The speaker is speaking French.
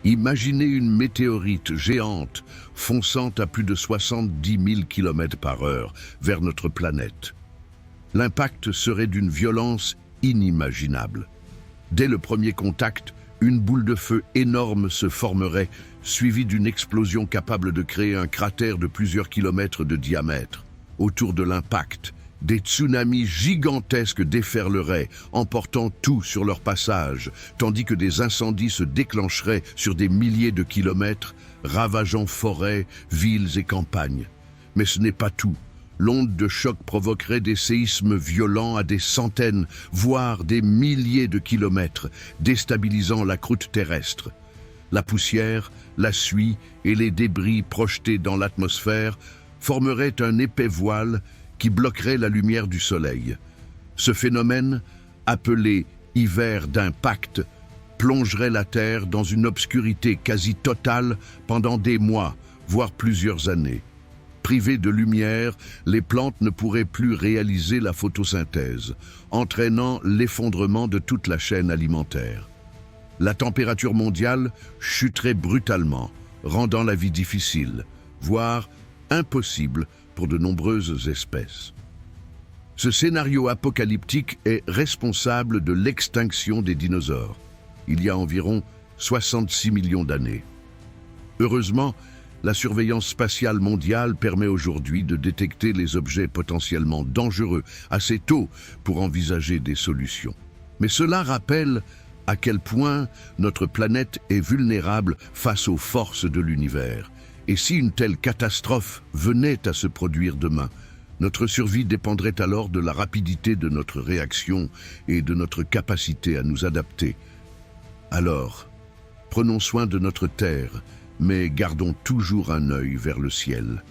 Imaginez une météorite géante fonçant à plus de 70 000 km/h vers notre planète. L'impact serait d'une violence inimaginable. Dès le premier contact, une boule de feu énorme se formerait, suivie d'une explosion capable de créer un cratère de plusieurs kilomètres de diamètre. Autour de l'impact, des tsunamis gigantesques déferleraient, emportant tout sur leur passage, tandis que des incendies se déclencheraient sur des milliers de kilomètres, ravageant forêts, villes et campagnes. Mais ce n'est pas tout. L'onde de choc provoquerait des séismes violents à des centaines, voire des milliers de kilomètres, déstabilisant la croûte terrestre. La poussière, la suie et les débris projetés dans l'atmosphère formeraient un épais voile qui bloquerait la lumière du soleil. Ce phénomène, appelé hiver d'impact, plongerait la Terre dans une obscurité quasi totale pendant des mois, voire plusieurs années. Privées de lumière, les plantes ne pourraient plus réaliser la photosynthèse, entraînant l'effondrement de toute la chaîne alimentaire. La température mondiale chuterait brutalement, rendant la vie difficile, voire impossible pour de nombreuses espèces. Ce scénario apocalyptique est responsable de l'extinction des dinosaures, il y a environ 66 millions d'années. Heureusement, la surveillance spatiale mondiale permet aujourd'hui de détecter les objets potentiellement dangereux assez tôt pour envisager des solutions. Mais cela rappelle à quel point notre planète est vulnérable face aux forces de l'univers. Et si une telle catastrophe venait à se produire demain, notre survie dépendrait alors de la rapidité de notre réaction et de notre capacité à nous adapter. Alors, prenons soin de notre Terre, mais gardons toujours un œil vers le ciel.